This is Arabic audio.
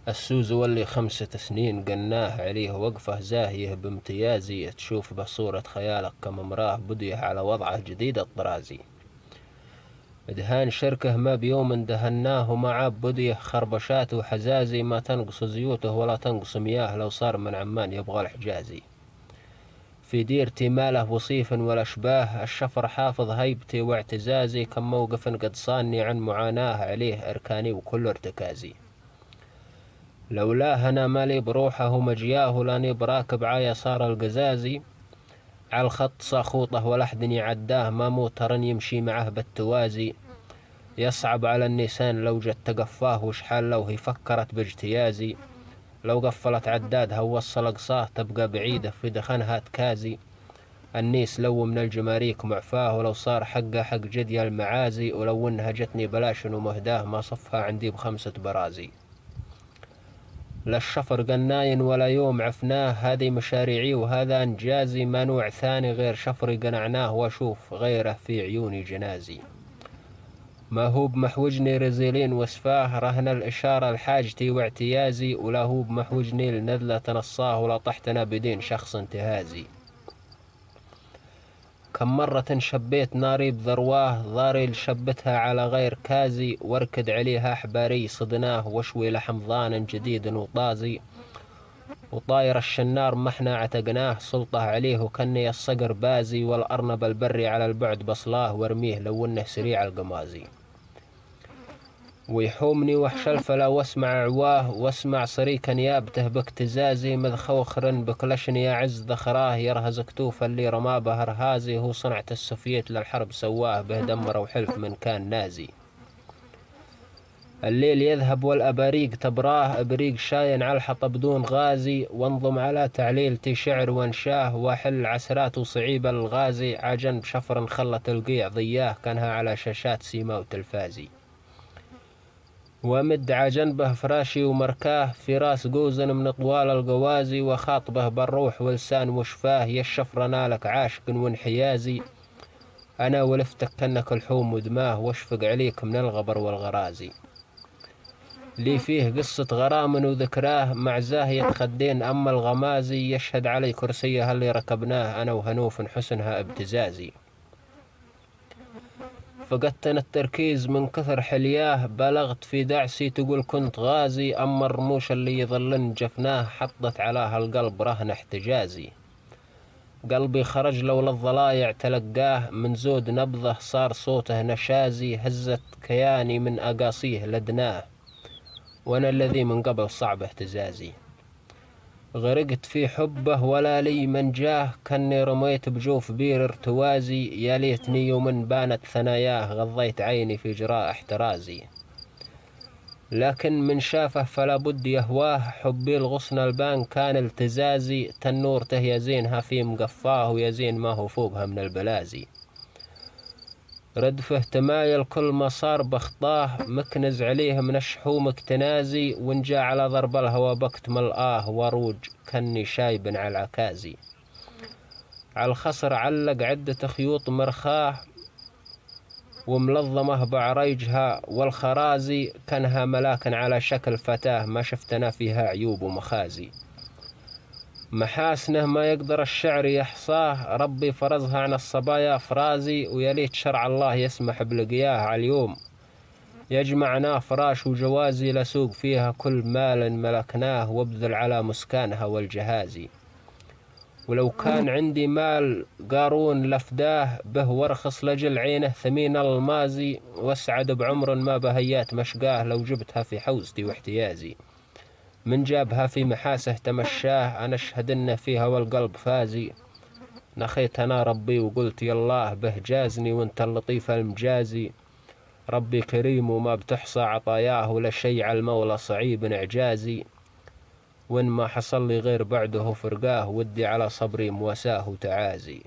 السوز واللي 5 سنين قناه عليه وقفه زاهيه بامتيازي، تشوف بصورة خيالك كممراه بديه على وضعه جديد الطرازي. دهان شركه ما بيوم دهناه مع بديه خربشات وحزازي، ما تنقص زيوته ولا تنقص مياه لو صار من عمان يبغى الحجازي. في ديرتي ماله وصيف ولا شباه، الشفر حافظ هيبتي واعتزازي، كم موقف قد صاني عن معاناه عليه أركاني وكل ارتكازي. لولاه أنا مالي بروحه مجياه، لاني براكب عايا صار القزازي. على الخط صاخوطه ولحدني عداه، ما موترن يمشي معه بالتوازي. يصعب على النيسان لو جت تقفاه، وشحال لو هي فكرت باجتيازي. لو قفلت عدادها ووصل اقصاه، تبقى بعيدة في دخنها تكازي. النيس لو من الجماريك معفاه، ولو صار حقه حق جدي المعازي. ولو انها جتني بلاش ومهداه، ما صفها عندي ب5 برازي. لا الشفر قناين ولا يوم عفناه، هذه مشاريعي وهذا انجازي. ما نوع ثاني غير شفري قنعناه، واشوف غيره في عيوني جنازي. ما هو بمحوجني رزيلين وسفاه، رهن الإشارة لحاجتي واعتيازي. ولا هو بمحوجني لنذلة تنصاه، ولا طحتنا بدين شخص انتهازي. كم مرة شبيت ناري بذرواه، ضاري لشبتها على غير كازي. واركد عليها حباري صدناه، وشوي لحم ضان جديد وطازي. وطاير الشنار محنا عتقناه، سلطه عليه وكني الصقر بازي. والأرنب البري على البعد بصلاه، وارميه لو انه سريع القمازي. ويحومني وحش الفلا واسمع عواه، واسمع صريكا يابته باكتزازي. مذخوخر بكلشني يعز ذخراه، يرهز كتوف اللي رما به رهازي. هو صنعة السوفيت للحرب سواه، به دمر وحلف من كان نازي. الليل يذهب والأباريق تبراه، أبريق شاين على الحطب بدون غازي. وانضم على تعليلتي شعر وانشاه، واحل عسرات وصعيب الغازي. عجن بشفر خلت القيع ضياه، كانها على شاشات سيما وتلفازي. ومد عجنبه فراشي ومركاه، في راس قوزن من طوال القوازي. وخاطبه بالروح ولسان وشفاه، يا الشفر نالك عاشق وانحيازي. أنا ولفتك كنك الحوم ودماه، واشفق عليك من الغبر والغرازي. لي فيه قصة غرام وذكراه، مع زاهية خدين أما الغمازي. يشهد علي كرسيها اللي ركبناه، أنا وهنوف حسنها ابتزازي. فقدتنا التركيز من كثر حلياه، بلغت في دعسي تقول كنت غازي. أما الرموش اللي يظلن جفناه، حطت علىها القلب رهن احتجازي. قلبي خرج لو للضلايع تلقاه، من زود نبضه صار صوته نشازي. هزت كياني من أقاصيه لدناه، وأنا الذي من قبل صعب اهتزازي. غرقت في حبه ولا لي من جاه، كني رميت بجوف بير ارتوازي. يا ليتني يوم بانت ثناياه، غضيت عيني في جراء احترازي. لكن من شافه فلا بد يهواه، حبي الغصن البان كان التزازي. تنور يزينها في مقفاه، ويزين ما هو فوقها من البلازي. ردفه تمايل كل ما صار بخطاه، مكنز عليه من الشحوم اكتنازي. ونجا على ضرب الهوى بكت ملآه، وروج كني شايب على العكازي. على الخصر علق عدة خيوط مرخاه، وملظمه بعريجها والخرازي. كانها ملاكا على شكل فتاه، ما شفتنا فيها عيوب ومخازي. محاسنه ما يقدر الشعر يحصاه، ربي فرضها عن الصبايا فرازي. ويليت شرع الله يسمح بلقياه، على اليوم يجمعنا فراش وجوازي. لسوق فيها كل مال ملكناه، وابذل على مسكانها والجهازي. ولو كان عندي مال قارون لفداه، به وارخص لجل عينه ثمين المازي. واسعد بعمر ما بهيات مشقاه، لو جبتها في حوزتي واحتيازي. من جابها في محاسه تمشاه، أنا أشهد إن فيها والقلب فازي. نخيت أنا ربي وقلت يالله به جازني، وانت اللطيف المجازي. ربي كريم وما بتحصى عطاياه، ولا شي على المولى صعيب إعجازي. وإن ما حصل لي غير بعده فرقاه، ودي على صبري مواساه وتعازي.